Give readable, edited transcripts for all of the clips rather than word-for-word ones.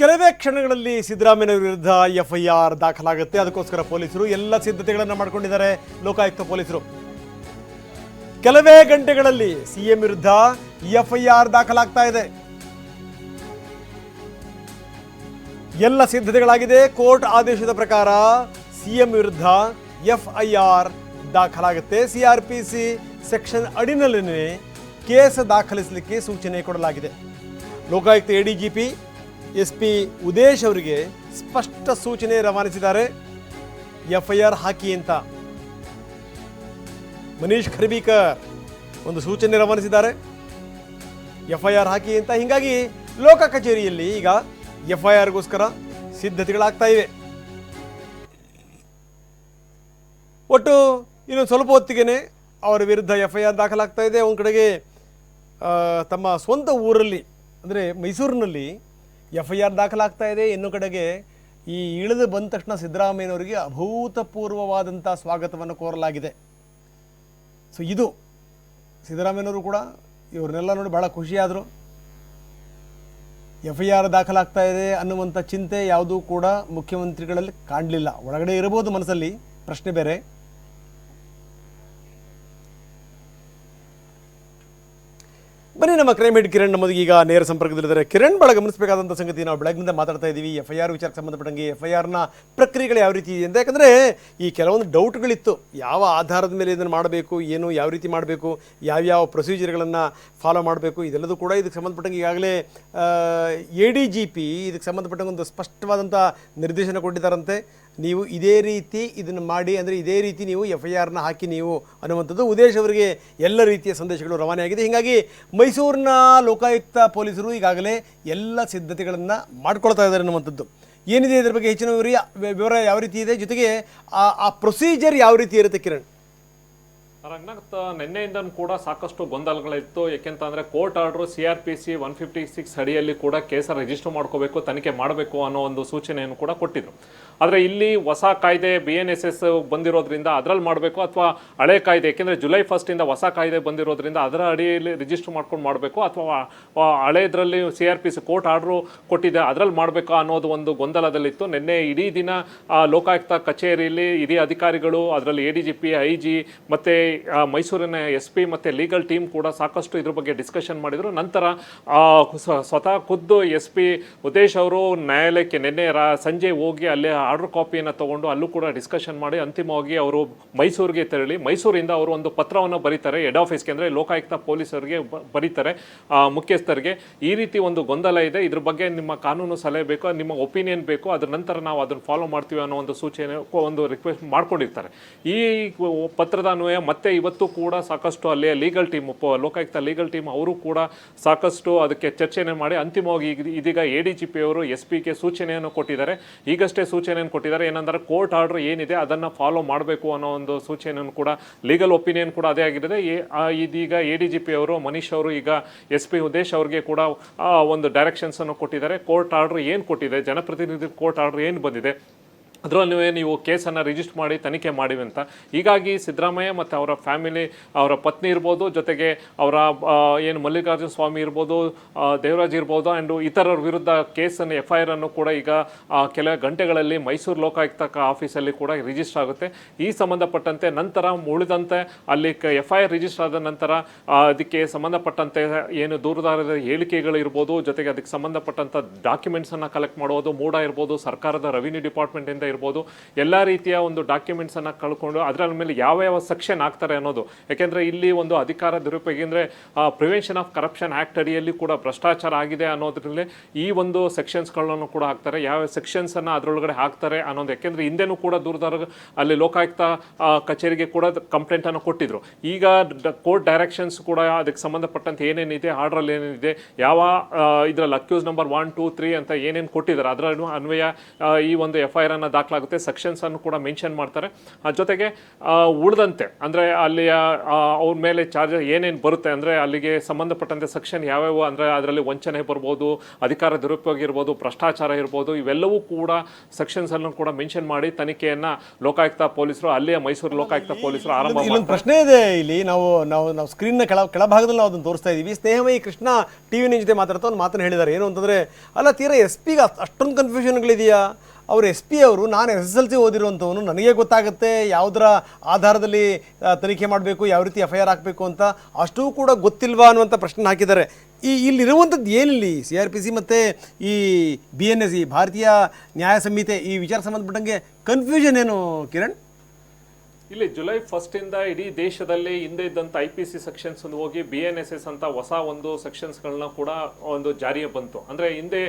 ಕೆಲವೇ ಕ್ಷಣಗಳಲ್ಲಿ ಸಿದ್ದರಾಮಯ್ಯ ವಿರುದ್ಧ ಎಫ್ಐಆರ್ ದಾಖಲಾಗುತ್ತೆ. ಅದಕ್ಕೋಸ್ಕರ ಪೊಲೀಸರು ಎಲ್ಲ ಸಿದ್ಧತೆಗಳನ್ನು ಮಾಡಿಕೊಂಡಿದ್ದಾರೆ. ಲೋಕಾಯುಕ್ತ ಪೊಲೀಸರು ಕೆಲವೇ ಗಂಟೆಗಳಲ್ಲಿ ಸಿಎಂ ವಿರುದ್ಧ ಎಫ್ಐಆರ್ ದಾಖಲಾಗ್ತಾ ಇದೆ. ಎಲ್ಲ ಸಿದ್ಧತೆಗಳಾಗಿದೆ. ಕೋರ್ಟ್ ಆದೇಶದ ಪ್ರಕಾರ ಸಿಎಂ ವಿರುದ್ಧ ಎಫ್ಐಆರ್ ದಾಖಲಾಗುತ್ತೆ. ಸಿಆರ್ಪಿಸಿ ಸೆಕ್ಷನ್ ಅಡಿನಲ್ಲೇ ಕೇಸ್ ದಾಖಲಿಸಲಿಕ್ಕೆ ಸೂಚನೆ ಕೊಡಲಾಗಿದೆ. ಲೋಕಾಯುಕ್ತ ಎಡಿಜಿಪಿ ಎಸ್ಪಿ ಉದೇಶ್ ಅವರಿಗೆ ಸ್ಪಷ್ಟ ಸೂಚನೆ ರವಾನಿಸಿದ್ದಾರೆ. ಎಫ್ಐಆರ್ ಹಾಕಿ ಅಂತ ಮನೀಶ್ ಖರ್ಬೀಕರ್ ಒಂದು ಸೂಚನೆ ರವಾನಿಸಿದ್ದಾರೆ. ಎಫ್ಐಆರ್ ಹಾಕಿ ಅಂತ. ಹೀಗಾಗಿ ಲೋಕ ಕಚೇರಿಯಲ್ಲಿ ಈಗ ಎಫ್ಐಆರ್ಗೋಸ್ಕರ ಸಿದ್ಧತೆಗಳಾಗ್ತಾ ಇವೆ. ಒಟ್ಟು ಇನ್ನೊಂದು ಸ್ವಲ್ಪ ಹೊತ್ತಿಗೆ ಅವರ ವಿರುದ್ಧ ಎಫ್ಐಆರ್ ದಾಖಲಾಗ್ತಾ ಇದೆ. ಒಂದು ಕಡೆಗೆ ತಮ್ಮ ಸ್ವಂತ ಊರಲ್ಲಿ ಅಂದರೆ ಮೈಸೂರಿನಲ್ಲಿ ಎಫ್ಐಆರ್ ದಾಖಲಾಗ್ತಾ ಇದೆ. ಇನ್ನೊಂದು ಕಡೆಗೆ ಈ ಇಳಿದು ಬಂದ ತಕ್ಷಣ ಸಿದ್ದರಾಮಯ್ಯನವರಿಗೆ ಅಭೂತಪೂರ್ವವಾದಂಥ ಸ್ವಾಗತವನ್ನು ಕೋರಲಾಗಿದೆ. ಸೊ ಇದು ಸಿದ್ದರಾಮಯ್ಯನವರು ಕೂಡ ಇವ್ರನ್ನೆಲ್ಲ ನೋಡಿ ಭಾಳ ಖುಷಿಯಾದರು. ಎಫ್ಐಆರ್ ದಾಖಲಾಗ್ತಾ ಇದೆ ಅನ್ನುವಂಥ ಚಿಂತೆ ಯಾವುದೂ ಕೂಡ ಮುಖ್ಯಮಂತ್ರಿಗಳಲ್ಲಿ ಕಾಣಲಿಲ್ಲ. ಒಳಗಡೆ ಇರಬಹುದು ಮನಸ್ಸಲ್ಲಿ, ಪ್ರಶ್ನೆ ಬೇರೆ. ಬನ್ನಿ, ನಮ್ಮ ಕ್ರೈಮ್ ಹೆಡ್ ಕಿರಣ್ ನಮ್ಮದು ಈಗ ನೇರ ಸಂಪರ್ಕದಲ್ಲಿದ್ದಾರೆ. ಕಿರಣ್, ಭಾಳ ಗಮನಿಸಬೇಕಾದಂಥ ಸಂಗತಿ, ನಾವು ಬೆಳಗ್ಗಿಂದ ಮಾತಾಡ್ತಾ ಇದ್ದೀವಿ ಎಫ್ಐಆರ್ ವಿಚಾರಕ್ಕೆ ಸಂಬಂಧಪಟ್ಟಂಗೆ. ಎಫ್ಐಆರ್ನ ಪ್ರಕ್ರಿಯೆಗಳು ಯಾವ ರೀತಿ ಇದೆ ಅಂತ. ಯಾಕಂದರೆ ಈ ಕೆಲವೊಂದು ಡೌಟ್ಗಳಿತ್ತು. ಯಾವ ಆಧಾರದ ಮೇಲೆ ಇದನ್ನು ಮಾಡಬೇಕು, ಏನು ಯಾವ ರೀತಿ ಮಾಡಬೇಕು, ಯಾವ್ಯಾವ ಪ್ರೊಸೀಜರ್ಗಳನ್ನು ಫಾಲೋ ಮಾಡಬೇಕು, ಇದೆಲ್ಲದೂ ಕೂಡ ಇದಕ್ಕೆ ಸಂಬಂಧಪಟ್ಟಂಗೆ ಈಗಾಗಲೇ ADGP ಇದಕ್ಕೆ ಸಂಬಂಧಪಟ್ಟಂಗೆ ಒಂದು ಸ್ಪಷ್ಟವಾದಂಥ ನಿರ್ದೇಶನ ಕೊಟ್ಟಿದ್ದಾರಂತೆ. ನೀವು ಇದೇ ರೀತಿ ಇದನ್ನು ಮಾಡಿ, ಅಂದರೆ ಇದೇ ರೀತಿ ನೀವು ಎಫ್ಐಆರ್ನ ಹಾಕಿ ನೀವು ಅನ್ನುವಂಥದ್ದು ಉದೇಶ್ ಅವರಿಗೆ ಎಲ್ಲ ರೀತಿಯ ಸಂದೇಶಗಳು ರವಾನೆಯಾಗಿದೆ. ಹೀಗಾಗಿ ಮೈಸೂರಿನ ಲೋಕಾಯುಕ್ತ ಪೊಲೀಸರು ಈಗಾಗಲೇ ಎಲ್ಲ ಸಿದ್ಧತೆಗಳನ್ನು ಮಾಡ್ಕೊಳ್ತಾ ಇದ್ದಾರೆ ಅನ್ನುವಂಥದ್ದು. ಏನಿದೆ ಇದರ ಬಗ್ಗೆ ಹೆಚ್ಚಿನ ವಿವರ ಯಾವ ರೀತಿ ಇದೆ, ಜೊತೆಗೆ ಆ ಪ್ರೊಸೀಜರ್ ಯಾವ ರೀತಿ ಇರುತ್ತೆ ಕಿರಣ್? ರಂಗನಾಥ್, ನಿನ್ನೆಯಿಂದ ಕೂಡ ಸಾಕಷ್ಟು ಗೊಂದಲಗಳಿತ್ತು. ಯಾಕೆಂತಂದ್ರೆ ಕೋರ್ಟ್ ಆರ್ಡರ್ CRPC 156 ಅಡಿಯಲ್ಲಿ ಕೂಡ ಕೇಸ ರಿಜಿಸ್ಟರ್ ಮಾಡ್ಕೋಬೇಕು, ತನಿಖೆ ಮಾಡಬೇಕು ಅನ್ನೋ ಒಂದು ಸೂಚನೆಯನ್ನು ಕೂಡ ಕೊಟ್ಟಿದ್ರು. ಆದರೆ ಇಲ್ಲಿ ಹೊಸ ಕಾಯ್ದೆ BNSS ಬಂದಿರೋದ್ರಿಂದ ಅದರಲ್ಲಿ ಮಾಡಬೇಕು, ಅಥವಾ ಹಳೆ ಕಾಯ್ದೆ, ಯಾಕೆಂದರೆ ಜುಲೈ 1 ಹೊಸ ಕಾಯ್ದೆ ಬಂದಿರೋದ್ರಿಂದ ಅದರ ಅಡಿಯಲ್ಲಿ ರಿಜಿಸ್ಟರ್ ಮಾಡ್ಕೊಂಡು ಮಾಡಬೇಕು, ಅಥವಾ ಹಳೆದ್ರಲ್ಲಿ CRPC ಕೋರ್ಟ್ ಆರ್ಡ್ರು ಕೊಟ್ಟಿದೆ ಅದರಲ್ಲಿ ಮಾಡಬೇಕು ಅನ್ನೋದು ಒಂದು ಗೊಂದಲದಲ್ಲಿತ್ತು. ನಿನ್ನೆ ಇಡೀ ದಿನ ಲೋಕಾಯುಕ್ತ ಕಚೇರಿಯಲ್ಲಿ ಹಿರಿಯ ಅಧಿಕಾರಿಗಳು, ಅದರಲ್ಲಿ ADGP, IG ಮತ್ತು ಮೈಸೂರಿನ SP ಮತ್ತು ಲೀಗಲ್ ಟೀಮ್ ಕೂಡ ಸಾಕಷ್ಟು ಇದ್ರ ಬಗ್ಗೆ ಡಿಸ್ಕಷನ್ ಮಾಡಿದರು. ನಂತರ ಸ್ವತಃ ಖುದ್ದು SP ಉದೇಶ್ ಅವರು ನ್ಯಾಯಾಲಯಕ್ಕೆ ನಿನ್ನೆ ಸಂಜೆ ಹೋಗಿ ಅಲ್ಲೇ ಆರ್ಡರ್ ಕಾಪಿಯನ್ನು ತಗೊಂಡು ಅಲ್ಲೂ ಕೂಡ ಡಿಸ್ಕಷನ್ ಮಾಡಿ ಅಂತಿಮವಾಗಿ ಅವರು ಮೈಸೂರಿಗೆ ತೆರಳಿ ಮೈಸೂರಿಂದ ಅವರು ಒಂದು ಪತ್ರವನ್ನು ಬರೀತಾರೆ ಹೆಡ್ ಆಫೀಸ್ಗೆ, ಅಂದರೆ ಲೋಕಾಯುಕ್ತ ಪೊಲೀಸರಿಗೆ ಬರೀತಾರೆ, ಮುಖ್ಯಸ್ಥರಿಗೆ. ಈ ರೀತಿ ಒಂದು ಗೊಂದಲ ಇದೆ, ಇದ್ರ ಬಗ್ಗೆ ನಿಮ್ಮ ಕಾನೂನು ಸಲಹೆ ಬೇಕು, ನಿಮ್ಮ ಒಪಿನಿಯನ್ ಬೇಕು, ಅದ್ರ ನಂತರ ನಾವು ಅದನ್ನು ಫಾಲೋ ಮಾಡ್ತೀವಿ ಅನ್ನೋ ಒಂದು ಸೂಚನೆ, ಒಂದು ರಿಕ್ವೆಸ್ಟ್ ಮಾಡ್ಕೊಂಡಿರ್ತಾರೆ. ಈ ಪತ್ರದ ಅನ್ವಯ ಮತ್ತೆ ಇವತ್ತು ಕೂಡ ಸಾಕಷ್ಟು ಅಲ್ಲಿಯ legal team, Lokayukta legal team ಅವರು ಕೂಡ ಸಾಕಷ್ಟು ಅದಕ್ಕೆ ಚರ್ಚೆನೆ ಮಾಡಿ ಅಂತಿಮವಾಗಿ ಇದೀಗ ADGP ಅವರು SPಗೆ ಸೂಚನೆಯನ್ನು ಕೊಟ್ಟಿದ್ದಾರೆ. ಈಗಷ್ಟೇ ಸೂಚನೆಯನ್ನು ಕೊಟ್ಟಿದ್ದಾರೆ, ಏನಂದ್ರೆ ಕೋರ್ಟ್ ಆರ್ಡರ್ ಏನಿದೆ ಅದನ್ನು ಫಾಲೋ ಮಾಡಬೇಕು ಅನ್ನೋ ಒಂದು ಸೂಚನೆಯನ್ನು ಕೂಡ, ಲೀಗಲ್ ಒಪಿನಿಯನ್ ಕೂಡ ಅದೇ ಆಗಿದೆ. ಇದೀಗ ADGP ಅವರು ಮನೀಶ್ ಅವರು ಈಗ SP ಉದೇಶ್ ಅವರಿಗೆ ಕೂಡ ಒಂದು ಡೈರೆಕ್ಷನ್ಸ್ ಅನ್ನು ಕೊಟ್ಟಿದ್ದಾರೆ. ಕೋರ್ಟ್ ಆರ್ಡರ್ ಏನು ಕೊಟ್ಟಿದೆ, ಜನಪ್ರತಿನಿಧಿ ಕೋರ್ಟ್ ಆರ್ಡರ್ ಏನು ಬಂದಿದೆ ಅದರಲ್ಲೂ ನೀವು ಕೇಸನ್ನು ರಿಜಿಸ್ಟರ್ ಮಾಡಿ ತನಿಖೆ ಮಾಡಿವಿ ಅಂತ. ಹೀಗಾಗಿ ಸಿದ್ದರಾಮಯ್ಯ ಮತ್ತು ಅವರ ಫ್ಯಾಮಿಲಿ, ಅವರ ಪತ್ನಿ ಇರ್ಬೋದು, ಜೊತೆಗೆ ಅವರ ಏನು ಮಲ್ಲಿಕಾರ್ಜುನ ಸ್ವಾಮಿ ಇರ್ಬೋದು, ದೇವರಾಜ್ ಇರ್ಬೋದು, ಆ್ಯಂಡ್ ಇತರರ ವಿರುದ್ಧ ಕೇಸನ್ನು FIR ಅನ್ನು ಕೂಡ ಈಗ ಕೆಲ ಗಂಟೆಗಳಲ್ಲಿ ಮೈಸೂರು ಲೋಕಾಯುಕ್ತ ಆಫೀಸಲ್ಲಿ ಕೂಡ ರಿಜಿಸ್ಟರ್ ಆಗುತ್ತೆ. ಈ ಸಂಬಂಧಪಟ್ಟಂತೆ ನಂತರ ಉಳಿದಂತೆ ಅಲ್ಲಿ FIR ರಿಜಿಸ್ಟರ್ ಆದ ನಂತರ ಅದಕ್ಕೆ ಸಂಬಂಧಪಟ್ಟಂತೆ ಏನು ದೂರುದಾರರ ಹೇಳಿಕೆಗಳು ಇರ್ಬೋದು, ಜೊತೆಗೆ ಅದಕ್ಕೆ ಸಂಬಂಧಪಟ್ಟಂಥ ಡಾಕ್ಯುಮೆಂಟ್ಸನ್ನು ಕಲೆಕ್ಟ್ ಮಾಡೋದು, ಮೂಡ ಇರ್ಬೋದು, ಸರ್ಕಾರದ ರೆವಿನ್ಯೂ ಡಿಪಾರ್ಟ್ಮೆಂಟಿಂದ ಇರ್ಬೋದು, ಎಲ್ಲ ರೀತಿಯ ಒಂದು ಡಾಕ್ಯುಮೆಂಟ್ಸ್ ಅನ್ನು ಕಳ್ಕೊಂಡು ಅದರ ಮೇಲೆ ಯಾವ ಸೆಕ್ಷನ್ ಹಾಕ್ತಾರೆ ಅನ್ನೋದು. ಯಾಕೆಂದರೆ ಇಲ್ಲಿ ಒಂದು ಅಧಿಕಾರ ದುರುಪಯೋಗ ಅಂದರೆ ಪ್ರಿವೆನ್ಷನ್ ಆಫ್ ಕರಪ್ಷನ್ ಆ್ಯಕ್ಟ್ ಅಡಿಯಲ್ಲಿ ಕೂಡ ಭ್ರಷ್ಟಾಚಾರ ಆಗಿದೆ ಅನ್ನೋದ್ರಲ್ಲಿ ಈ ಒಂದು ಸೆಕ್ಷನ್ಸ್ಗಳನ್ನು ಕೂಡ ಹಾಕ್ತಾರೆ. ಯಾವ ಸೆಕ್ಷನ್ಸನ್ನು ಅದರೊಳಗಡೆ ಹಾಕ್ತಾರೆ ಅನ್ನೋದು. ಯಾಕೆಂದರೆ ಹಿಂದೆನೂ ಕೂಡ ದೂರದಾರ ಅಲ್ಲಿ ಲೋಕಾಯುಕ್ತ ಕಚೇರಿಗೆ ಕೂಡ ಕಂಪ್ಲೇಂಟನ್ನು ಕೊಟ್ಟಿದ್ರು. ಈಗ ಕೋರ್ಟ್ ಡೈರೆಕ್ಷನ್ಸ್ ಕೂಡ ಅದಕ್ಕೆ ಸಂಬಂಧಪಟ್ಟಂತೆ ಏನೇನಿದೆ, ಆರ್ಡ್ರಲ್ಲಿ ಏನೇನಿದೆ, ಯಾವ ಇದರಲ್ಲಿ ಅಕ್ಯೂಸ್ ನಂಬರ್ 1, 2, 3 ಅಂತ ಏನೇನು ಕೊಟ್ಟಿದ್ದಾರೆ ಅದರ ಅನ್ವಯ ಈ ಒಂದು FIR ಅನ್ನು ದಾಖಲಾಗುತ್ತೆ, ಸೆಕ್ಷನ್ಸ್ ಅನ್ನು ಕೂಡ ಮೆನ್ಷನ್ ಮಾಡ್ತಾರೆ. ಜೊತೆಗೆ ಉಳಿದಂತೆ ಅಂದರೆ ಅಲ್ಲಿಯ ಅವ್ರ ಮೇಲೆ ಚಾರ್ಜ್ ಏನೇನು ಬರುತ್ತೆ ಅಂದರೆ ಅಲ್ಲಿಗೆ ಸಂಬಂಧಪಟ್ಟಂತೆ ಸೆಕ್ಷನ್ ಯಾವ್ಯಾವ ಅಂದರೆ ಅದರಲ್ಲಿ ವಂಚನೆ ಬರ್ಬೋದು, ಅಧಿಕಾರ ದುರುಪಯೋಗ ಇರ್ಬೋದು, ಭ್ರಷ್ಟಾಚಾರ ಇರ್ಬೋದು, ಇವೆಲ್ಲವೂ ಕೂಡ ಸೆಕ್ಷನ್ಸ್ ಅನ್ನು ಕೂಡ ಮೆನ್ಷನ್ ಮಾಡಿ ತನಿಖೆಯನ್ನ ಲೋಕಾಯುಕ್ತ ಪೊಲೀಸರು, ಅಲ್ಲಿಯ ಮೈಸೂರು ಲೋಕಾಯುಕ್ತ ಪೊಲೀಸರು ಆರಂಭ ಇಲ್ಲೊಂದು ಪ್ರಶ್ನೆ ಇದೆ. ಇಲ್ಲಿ ನಾವು ಸ್ಕ್ರೀನ್ನ ಕೆಳಭಾಗದಲ್ಲಿ ನಾವು ಅದನ್ನು ತೋರಿಸ್ತಾ ಇದ್ದೀವಿ. ಸ್ನೇಹಮಯಿ ಕೃಷ್ಣ ಟಿವಿ ನಿನ್ ಜೊತೆ ಮಾತಾಡ್ತಾ ಒಂದು ಮಾತನ್ನು ಹೇಳಿದ್ದಾರೆ. ಏನು ಅಂತಂದ್ರೆ, ಅಲ್ಲ ತೀರಾ ಎಸ್ ಪಿಗೆ ಅಷ್ಟೊಂದು ಕನ್ಫ್ಯೂಷನ್ಗಳಿದೆಯಾ? ಅವರು ಎಸ್ ಪಿ ಅವರು, ನಾನು SSLC ಓದಿರುವಂಥವನು, ನನಗೆ ಗೊತ್ತಾಗುತ್ತೆ ಯಾವುದರ ಆಧಾರದಲ್ಲಿ ತನಿಖೆ ಮಾಡಬೇಕು, ಯಾವ ರೀತಿ FIR ಹಾಕಬೇಕು ಅಂತ, ಅಷ್ಟೂ ಕೂಡ ಗೊತ್ತಿಲ್ವಾ ಅನ್ನುವಂಥ ಪ್ರಶ್ನೆ ಹಾಕಿದ್ದಾರೆ. ಇಲ್ಲಿರುವಂಥದ್ದು ಏನಿಲ್ಲಿ CRPC ಮತ್ತು ಈ BNS, ಈ ಭಾರತೀಯ ನ್ಯಾಯ ಸಂಹಿತೆ, ಈ ವಿಚಾರ ಸಂಬಂಧಪಟ್ಟಂಗೆ ಕನ್ಫ್ಯೂಷನ್ ಏನು ಕಿರಣ್? ಇಲ್ಲಿ ಜುಲೈ 1 ಇಡೀ ದೇಶದಲ್ಲಿ ಹಿಂದೆ ಇದ್ದಂಥ IPC ಸೆಕ್ಷನ್ಸ್ ಹೋಗಿ BNSS ಅಂತ ಹೊಸ ಒಂದು ಸೆಕ್ಷನ್ಸ್ಗಳನ್ನ ಕೂಡ ಒಂದು ಜಾರಿಗೆ ಬಂತು. ಅಂದರೆ ಹಿಂದೆ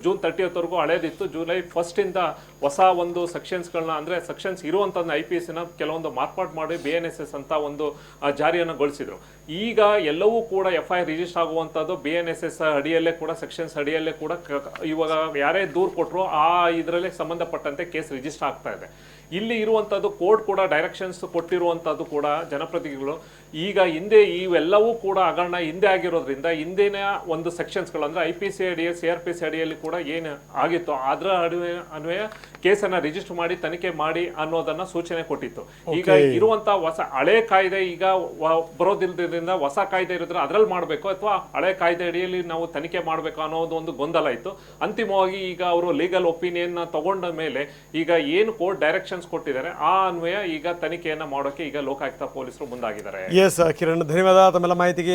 ಜೂನ್ 30 ಹಳೇದಿತ್ತು. ಜುಲೈ 1 ಹೊಸ ಒಂದು ಸೆಕ್ಷನ್ಸ್ಗಳನ್ನ ಅಂದರೆ ಸೆಕ್ಷನ್ಸ್ ಇರುವಂಥದ್ದು IPCನ ಕೆಲವೊಂದು ಮಾರ್ಪಾಡು ಮಾಡಿ BNSS ಅಂತ ಒಂದು ಜಾರಿಯನ್ನು ಗೊಳಿಸಿದ್ರು. ಈಗ ಎಲ್ಲವೂ ಕೂಡ FIR ರಿಜಿಸ್ಟರ್ ಆಗುವಂಥದ್ದು BNSS ಅಡಿಯಲ್ಲೇ ಕೂಡ, ಸೆಕ್ಷನ್ಸ್ ಅಡಿಯಲ್ಲೇ ಕೂಡ ಇವಾಗ ಯಾರೇ ದೂರು ಕೊಟ್ಟರು ಆ ಇದರಲ್ಲಿ ಸಂಬಂಧಪಟ್ಟಂತೆ ಕೇಸ್ ರಿಜಿಸ್ಟರ್ ಆಗ್ತಾ ಇದೆ. ಇಲ್ಲಿ ಇರುವಂಥದ್ದು ಕೋರ್ಟ್ ಕೂಡ ಡೈರೆಕ್ಷನ್ಸ್ ಕೊಟ್ಟಿರುವಂಥದ್ದು ಕೂಡ ಜನಪ್ರತಿನಿಧಿಗಳು ಈಗ ಹಿಂದೆ ಇವೆಲ್ಲವೂ ಕೂಡ ಹಗರಣ ಹಿಂದೆ ಆಗಿರೋದ್ರಿಂದ ಹಿಂದಿನ ಒಂದು ಸೆಕ್ಷನ್ಸ್ಗಳು ಅಂದರೆ IPC ಅಡಿಯಲ್ಲಿ, CRPC ಅಡಿಯಲ್ಲಿ ಕೂಡ ಏನು ಆಗಿತ್ತು ಅದರ ಅನ್ವಯ ಕೇಸನ್ನು ರಿಜಿಸ್ಟರ್ ಮಾಡಿ ತನಿಖೆ ಮಾಡಿ ಅನ್ನೋದನ್ನ ಸೂಚನೆ ಕೊಟ್ಟಿತ್ತು. ಈಗ ಇರುವಂಥ ಹಳೆ ಕಾಯ್ದೆ ಈಗ ಬರೋದಿಲ್ಲದ್ರಿಂದ ಹೊಸ ಕಾಯ್ದೆ ಇರೋದ್ರೆ ಅದರಲ್ಲಿ ಮಾಡಬೇಕು ಅಥವಾ ಹಳೆ ಕಾಯ್ದೆ ಅಡಿಯಲ್ಲಿ ನಾವು ತನಿಖೆ ಮಾಡಬೇಕು ಅನ್ನೋದು ಒಂದು ಗೊಂದಲ ಇತ್ತು. ಅಂತಿಮವಾಗಿ ಈಗ ಅವರು ಲೀಗಲ್ ಒಪಿನಿಯನ್ ತಗೊಂಡ ಮೇಲೆ ಈಗ ಏನು ಕೋರ್ಟ್ ಡೈರೆಕ್ಷನ್ಸ್ ಕೊಟ್ಟಿದ್ದಾರೆ ಆ ಅನ್ವಯ ಈಗ ತನಿಖೆಯನ್ನ ಮಾಡೋಕೆ ಈಗ ಲೋಕಾಯುಕ್ತ ಪೊಲೀಸರು ಮುಂದಾಗಿದ್ದಾರೆ. ಎಸ್ ಕಿರಣ್, ಧನ್ಯವಾದ ತಮ್ಮೆಲ್ಲ ಮಾಹಿತಿಗೆ.